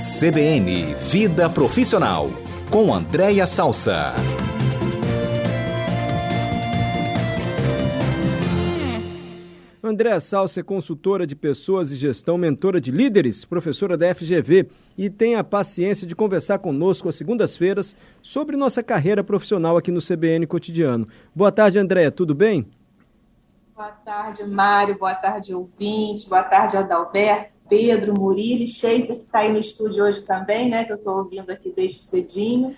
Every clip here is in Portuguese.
CBN Vida Profissional, com Andréia Salsa. Andréia Salsa é consultora de pessoas e gestão, mentora de líderes, professora da FGV e tem a paciência de conversar conosco às segundas-feiras sobre nossa carreira profissional aqui no CBN Cotidiano. Boa tarde, Andréia, tudo bem? Boa tarde, Mário. Boa tarde, ouvintes. Boa tarde, Adalberto, Pedro, Murilo, Schaefer, que está aí no estúdio hoje também, né? Que eu estou ouvindo aqui desde cedinho.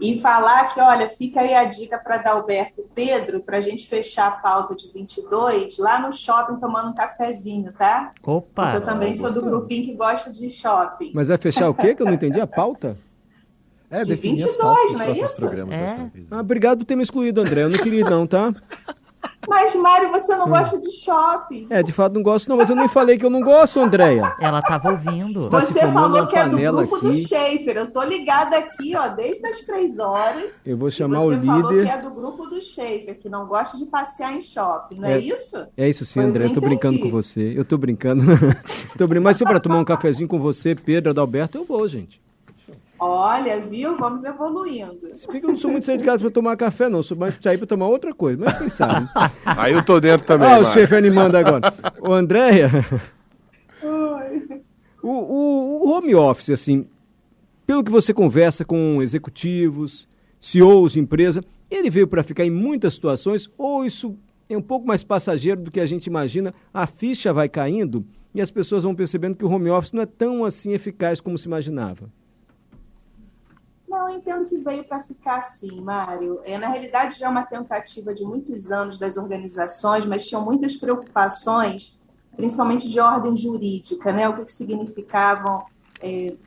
E falar que, olha, fica aí a dica para Adalberto e Pedro, para a gente fechar a pauta de 22, lá no shopping tomando um cafezinho, tá? Opa! Porque eu também sou do grupinho que gosta de shopping. Mas vai fechar o quê? Que eu não entendi a pauta. De 22, não é isso? Obrigado por ter me excluído, André. Eu não queria ir não, tá? Mas, Mário, você não gosta de shopping. De fato não gosto não, mas eu nem falei que eu não gosto, Andréia. Ela estava ouvindo. Você falou que é do grupo do Schaefer. Eu tô ligada aqui, ó, desde as 3 horas. Eu vou chamar o líder. Você falou que é do grupo do Schaefer, que não gosta de passear em shopping, não é isso? É isso sim, André. Eu tô brincando com você. Eu tô brincando. Mas se para tomar um cafezinho com você, Pedro, Adalberto, eu vou, gente. Olha, viu? Vamos evoluindo. Se bem que eu não sou muito sair de casa para tomar café, não. Sou mais sair para tomar outra coisa. Mas quem sabe? Aí eu tô dentro também. O chefe animando agora. Ô, Andréia. O home office, assim, pelo que você conversa com executivos, CEOs de empresa, ele veio para ficar em muitas situações, ou isso é um pouco mais passageiro do que a gente imagina, a ficha vai caindo e as pessoas vão percebendo que o home office não é tão assim eficaz como se imaginava? Não, eu entendo que veio para ficar assim, Mário. Na realidade, já é uma tentativa de muitos anos das organizações, mas tinham muitas preocupações, principalmente de ordem jurídica, né? O que significavam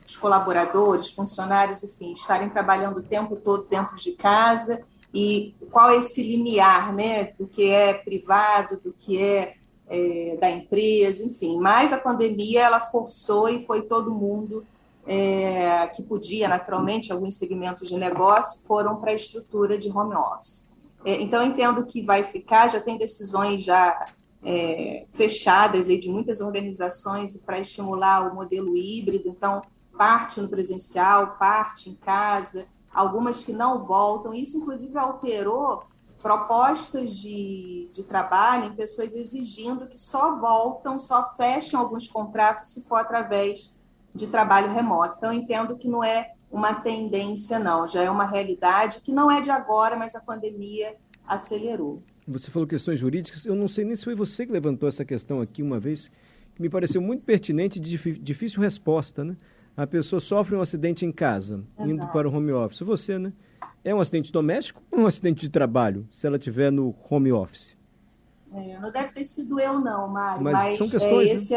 os colaboradores, funcionários, enfim, estarem trabalhando o tempo todo dentro de casa e qual é esse limiar, né? Do que é privado, do que é da empresa, enfim. Mas a pandemia, ela forçou e foi todo mundo que podia, naturalmente, alguns segmentos de negócio foram para a estrutura de home office. Então, eu entendo que vai ficar, já tem decisões já fechadas aí de muitas organizações para estimular o modelo híbrido, então, parte no presencial, parte em casa, algumas que não voltam. Isso, inclusive, alterou propostas de trabalho em pessoas exigindo que só voltam, só fecham alguns contratos se for através de trabalho remoto. Então, eu entendo que não é uma tendência, não. Já é uma realidade que não é de agora, mas a pandemia acelerou. Você falou questões jurídicas. Eu não sei nem se foi você que levantou essa questão aqui uma vez, que me pareceu muito pertinente e de difícil resposta, né? A pessoa sofre um acidente em casa, indo para o home office. Você, né? É um acidente doméstico ou um acidente de trabalho, se ela estiver no home office? Não deve ter sido eu, não, Mário. Mas são questões, esse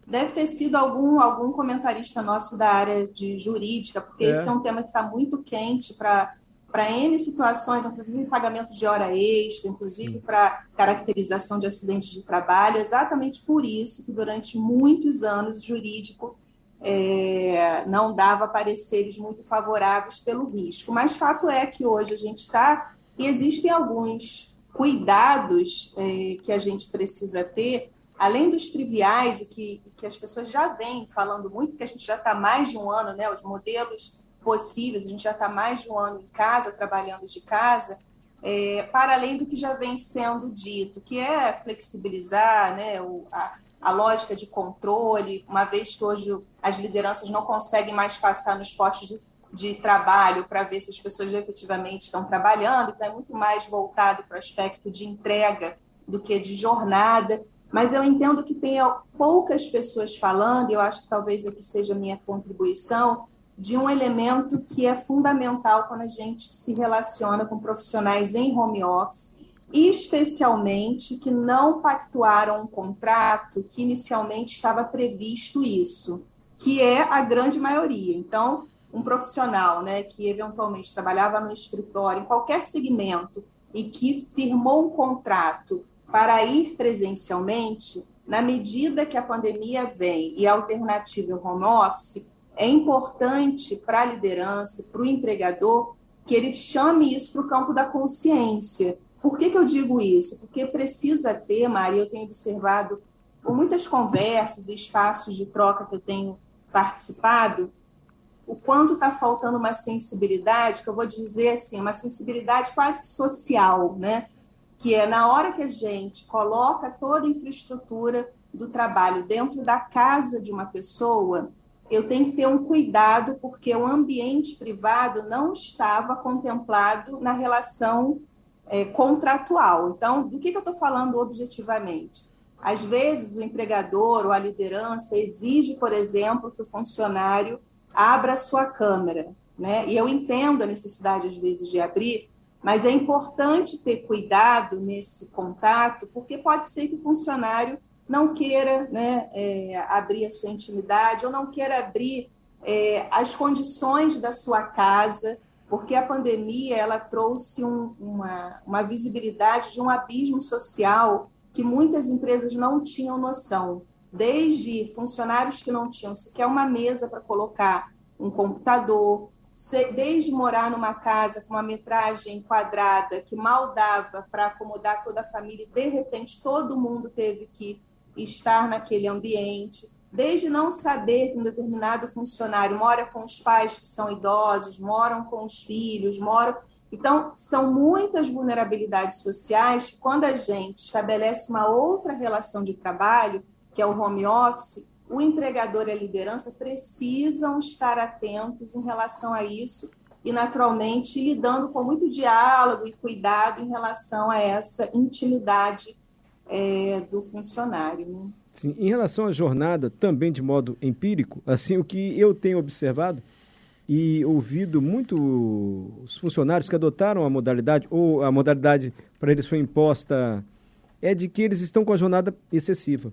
Deve ter sido algum comentarista nosso da área de jurídica, porque esse é um tema que está muito quente para N situações, inclusive pagamento de hora extra, inclusive para caracterização de acidentes de trabalho. Exatamente por isso que durante muitos anos o jurídico não dava pareceres muito favoráveis pelo risco. Mas fato é que hoje a gente está, e existem alguns cuidados que a gente precisa ter, além dos triviais e que as pessoas já vêm falando muito, porque a gente já está mais de um ano, né, os modelos possíveis, a gente já está mais de um ano em casa, trabalhando de casa, para além do que já vem sendo dito, que é flexibilizar, né, a lógica de controle, uma vez que hoje as lideranças não conseguem mais passar nos postos de trabalho para ver se as pessoas efetivamente estão trabalhando, então é muito mais voltado para o aspecto de entrega do que de jornada. Mas eu entendo que tem poucas pessoas falando, e eu acho que talvez aqui seja a minha contribuição, de um elemento que é fundamental quando a gente se relaciona com profissionais em home office, e especialmente que não pactuaram um contrato que inicialmente estava previsto isso, que é a grande maioria. Então, um profissional, né, que eventualmente trabalhava no escritório, em qualquer segmento, e que firmou um contrato para ir presencialmente, na medida que a pandemia vem e a alternativa é o home office, é importante para a liderança, para o empregador, que ele chame isso para o campo da consciência. Por que eu digo isso? Porque precisa ter, Maria, eu tenho observado por muitas conversas e espaços de troca que eu tenho participado, o quanto está faltando uma sensibilidade, que eu vou dizer assim, uma sensibilidade quase que social, né? Que é na hora que a gente coloca toda a infraestrutura do trabalho dentro da casa de uma pessoa, eu tenho que ter um cuidado, porque o ambiente privado não estava contemplado na relação contratual. Então, do que eu estou falando objetivamente? Às vezes, o empregador ou a liderança exige, por exemplo, que o funcionário abra a sua câmera, né? E eu entendo a necessidade, às vezes, de abrir, mas é importante ter cuidado nesse contato, porque pode ser que o funcionário não queira, né, abrir a sua intimidade ou não queira abrir as condições da sua casa, porque a pandemia ela trouxe uma visibilidade de um abismo social que muitas empresas não tinham noção. Desde funcionários que não tinham sequer uma mesa para colocar um computador, desde morar numa casa com uma metragem quadrada que mal dava para acomodar toda a família, e de repente todo mundo teve que estar naquele ambiente, desde não saber que um determinado funcionário mora com os pais que são idosos, moram com os filhos, Então, são muitas vulnerabilidades sociais que, quando a gente estabelece uma outra relação de trabalho, que é o home office, o empregador e a liderança precisam estar atentos em relação a isso e, naturalmente, lidando com muito diálogo e cuidado em relação a essa intimidade do funcionário. Né? Sim, em relação à jornada, também de modo empírico, assim, o que eu tenho observado e ouvido muito os funcionários que adotaram a modalidade, ou a modalidade para eles foi imposta, é de que eles estão com a jornada excessiva.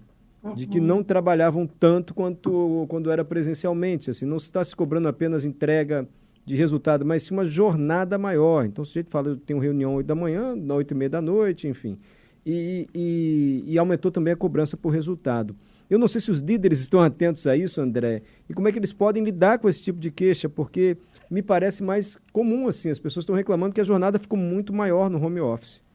De que não trabalhavam tanto quanto quando era presencialmente, assim, não se está se cobrando apenas entrega de resultado, mas sim uma jornada maior. Então, o sujeito fala, eu tenho reunião 8 da manhã, 8h30 da noite, enfim. E aumentou também a cobrança por resultado. Eu não sei se os líderes estão atentos a isso, André, e como é que eles podem lidar com esse tipo de queixa, porque me parece mais comum, assim, as pessoas estão reclamando que a jornada ficou muito maior no home office.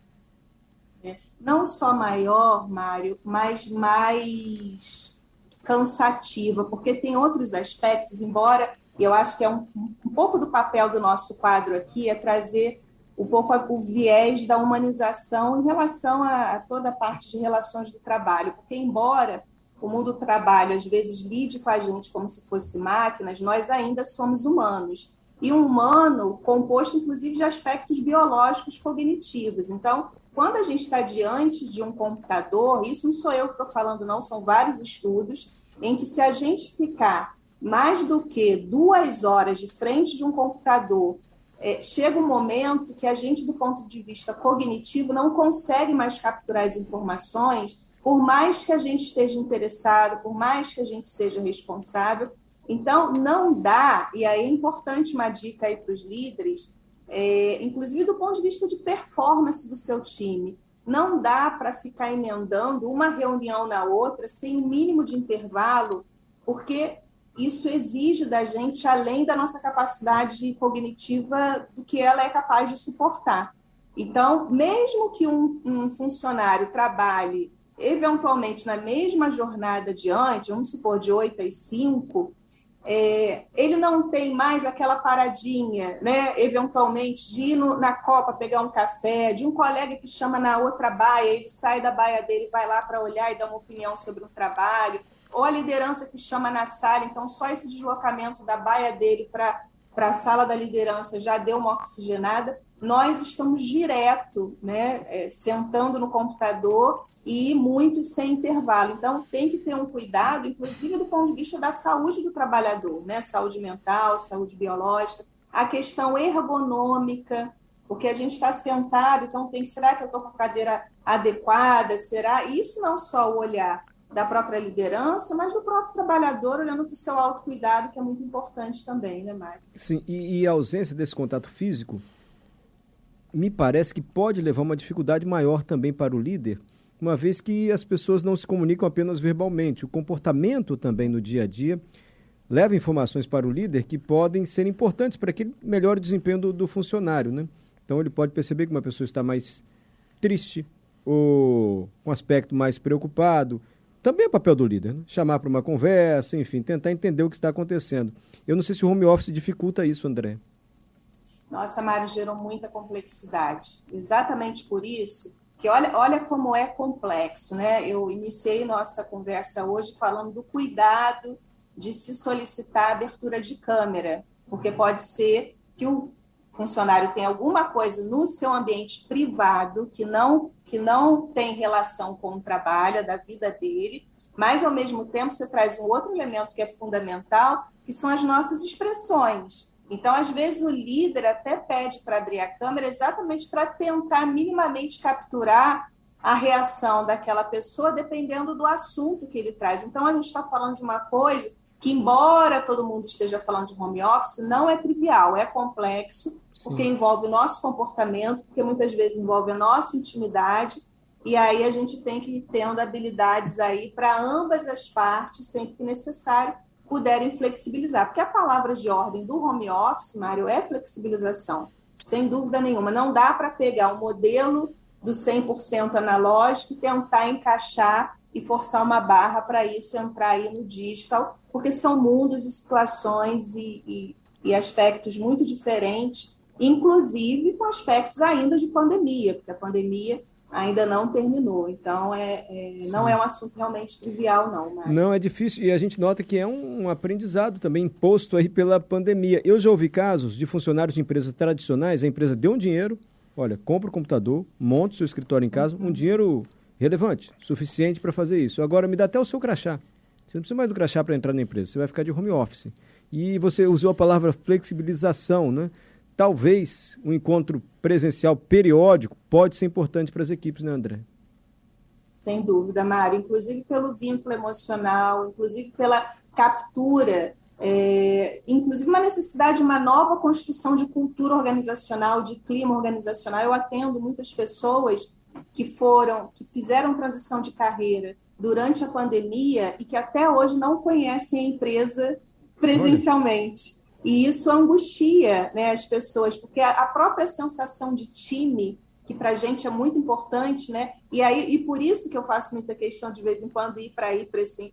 Não só maior, Mário, mas mais cansativa, porque tem outros aspectos, embora eu acho que é um pouco do papel do nosso quadro aqui, é trazer um pouco o viés da humanização em relação a toda a parte de relações do trabalho, porque embora o mundo do trabalho às vezes lide com a gente como se fosse máquinas, nós ainda somos humanos. E um humano composto, inclusive, de aspectos biológicos cognitivos. Então, quando a gente está diante de um computador, isso não sou eu que estou falando, não, são vários estudos, em que se a gente ficar mais do que 2 horas de frente de um computador, chega um momento que a gente, do ponto de vista cognitivo, não consegue mais capturar as informações, por mais que a gente esteja interessado, por mais que a gente seja responsável. Então, não dá, e aí é importante uma dica aí para os líderes, inclusive do ponto de vista de performance do seu time, não dá para ficar emendando uma reunião na outra sem o mínimo de intervalo, porque isso exige da gente além da nossa capacidade cognitiva do que ela é capaz de suportar. Então, mesmo que um funcionário trabalhe eventualmente na mesma jornada adiante, vamos supor de 8 às 5, ele não tem mais aquela paradinha, né, eventualmente, de ir na copa pegar um café, de um colega que chama na outra baia, ele sai da baia dele, vai lá para olhar e dar uma opinião sobre um trabalho, ou a liderança que chama na sala, então só esse deslocamento da baia dele para a sala da liderança já deu uma oxigenada. Nós estamos direto, né, sentando no computador e muito sem intervalo. Então, tem que ter um cuidado, inclusive do ponto de vista da saúde do trabalhador, né? Saúde mental, saúde biológica, a questão ergonômica, porque a gente está sentado, então será que eu estou com a cadeira adequada? Será? Isso não só o olhar da própria liderança, mas do próprio trabalhador, olhando para o seu autocuidado, que é muito importante também, né, Mário? Sim, e a ausência desse contato físico, me parece que pode levar a uma dificuldade maior também para o líder, uma vez que as pessoas não se comunicam apenas verbalmente. O comportamento também no dia a dia leva informações para o líder que podem ser importantes para que ele melhore o desempenho do funcionário, né? Então ele pode perceber que uma pessoa está mais triste ou com aspecto mais preocupado, também é papel do líder, né? Chamar para uma conversa, enfim, tentar entender o que está acontecendo. Eu não sei se o home office dificulta isso, André. Nossa, Mário, gerou muita complexidade. Exatamente por isso que olha como é complexo, né? Eu iniciei nossa conversa hoje falando do cuidado de se solicitar a abertura de câmera, porque pode ser que o funcionário tenha alguma coisa no seu ambiente privado que não tem relação com o trabalho, da vida dele, mas, ao mesmo tempo, você traz um outro elemento que é fundamental, que são as nossas expressões. Então, às vezes, o líder até pede para abrir a câmera exatamente para tentar minimamente capturar a reação daquela pessoa, dependendo do assunto que ele traz. Então, a gente está falando de uma coisa que, embora todo mundo esteja falando de home office, não é trivial, é complexo, porque envolve o nosso comportamento, porque muitas vezes envolve a nossa intimidade, e aí a gente tem que ir tendo habilidades aí para ambas as partes, sempre que necessário, puderem flexibilizar. Porque a palavra de ordem do home office, Mário, é flexibilização, sem dúvida nenhuma. Não dá para pegar o modelo do 100% analógico e tentar encaixar e forçar uma barra para isso entrar aí no digital, porque são mundos e situações e aspectos muito diferentes, inclusive com aspectos ainda de pandemia, porque a pandemia ainda não terminou. Então, não é um assunto realmente trivial, não. Mário. Não, é difícil. E a gente nota que é um aprendizado também imposto aí pela pandemia. Eu já ouvi casos de funcionários de empresas tradicionais, a empresa deu um dinheiro, olha, compra o computador, monta o seu escritório em casa, um dinheiro relevante, suficiente para fazer isso. Agora, me dá até o seu crachá. Você não precisa mais do crachá para entrar na empresa, você vai ficar de home office. E você usou a palavra flexibilização, né? Talvez um encontro presencial periódico pode ser importante para as equipes, né, André? Sem dúvida, Mário. Inclusive pelo vínculo emocional, inclusive pela captura, inclusive uma necessidade de uma nova construção de cultura organizacional, de clima organizacional. Eu atendo muitas pessoas que fizeram transição de carreira durante a pandemia e que até hoje não conhecem a empresa presencialmente. Olha. E isso angustia, né, as pessoas, porque a própria sensação de time, que para a gente é muito importante, né? E por isso que eu faço muita questão de vez em quando ir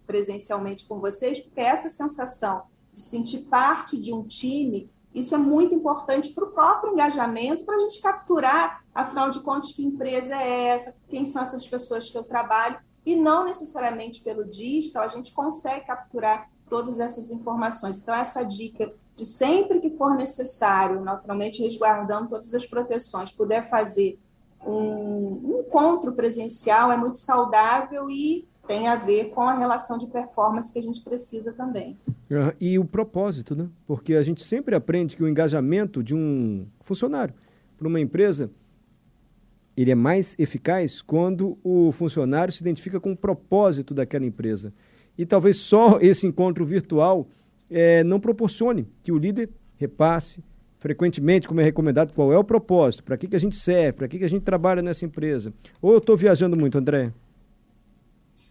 presencialmente com vocês, porque essa sensação de sentir parte de um time, isso é muito importante para o próprio engajamento, para a gente capturar, afinal de contas, que empresa é essa, quem são essas pessoas que eu trabalho, e não necessariamente pelo digital, a gente consegue capturar todas essas informações. Então, essa dica de sempre que for necessário, naturalmente resguardando todas as proteções, puder fazer um encontro presencial é muito saudável e tem a ver com a relação de performance que a gente precisa também. E o propósito, né? Porque a gente sempre aprende que o engajamento de um funcionário para uma empresa, ele é mais eficaz quando o funcionário se identifica com o propósito daquela empresa. E talvez só esse encontro virtual não proporcione que o líder repasse frequentemente, como é recomendado, qual é o propósito, para que a gente serve, para que a gente trabalha nessa empresa. Ou eu estou viajando muito, André?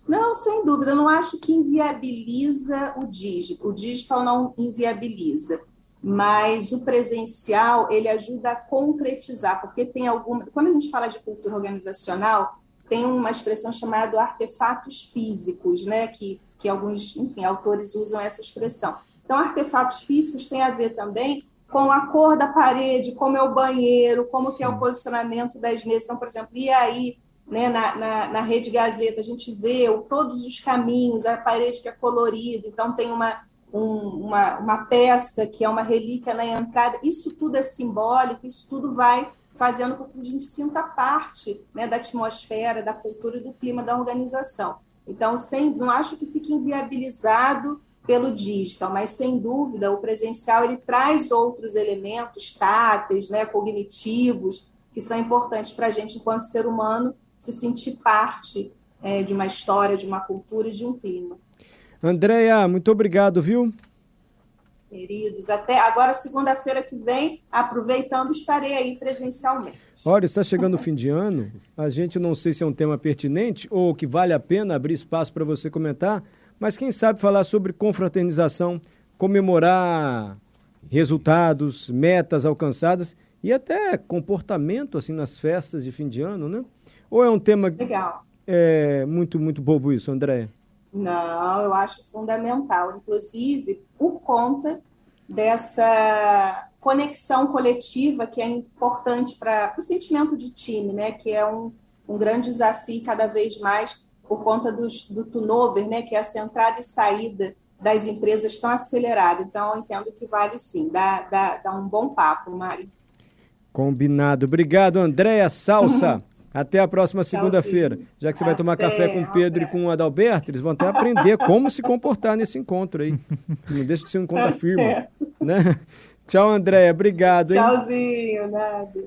Não, sem dúvida, eu não acho que inviabiliza o digital. O digital não inviabiliza, mas o presencial, ele ajuda a concretizar, porque tem quando a gente fala de cultura organizacional, tem uma expressão chamada artefatos físicos, né, que alguns, enfim, autores usam essa expressão. Então, artefatos físicos têm a ver também com a cor da parede, como é o banheiro, como que é o posicionamento das mesas. Então, por exemplo, e aí, né, na Rede Gazeta, a gente vê todos os caminhos, a parede que é colorida, então tem uma peça que é uma relíquia na entrada. Isso tudo é simbólico, isso tudo vai fazendo com que a gente sinta parte, né, da atmosfera, da cultura e do clima da organização. Então, não acho que fique inviabilizado pelo digital, mas, sem dúvida, o presencial ele traz outros elementos táteis, né, cognitivos, que são importantes para a gente, enquanto ser humano, se sentir parte de uma história, de uma cultura e de um clima. Andréia, muito obrigado, viu? Queridos, até agora, segunda-feira que vem, aproveitando, estarei aí presencialmente. Olha, está chegando o fim de ano, a gente não sei se é um tema pertinente ou que vale a pena abrir espaço para você comentar, mas quem sabe falar sobre confraternização, comemorar resultados, metas alcançadas e até comportamento assim nas festas de fim de ano, né? Ou é um tema legal? Muito, muito bobo isso, André? Não, eu acho fundamental, inclusive por conta dessa conexão coletiva que é importante para o sentimento de time, né? Que é um grande desafio cada vez mais por conta do turnover, né? Que é essa entrada e saída das empresas tão acelerada. Então, eu entendo que vale sim, dá um bom papo, Mari. Combinado. Obrigado, Andréia Salsa. Até a próxima segunda-feira. Já que você vai tomar café com o Pedro e com o Adalberto, eles vão até aprender como se comportar nesse encontro aí. Não deixa de ser um encontro firme, né? Tchau, Andréia. Obrigado, hein? Tchauzinho, nada.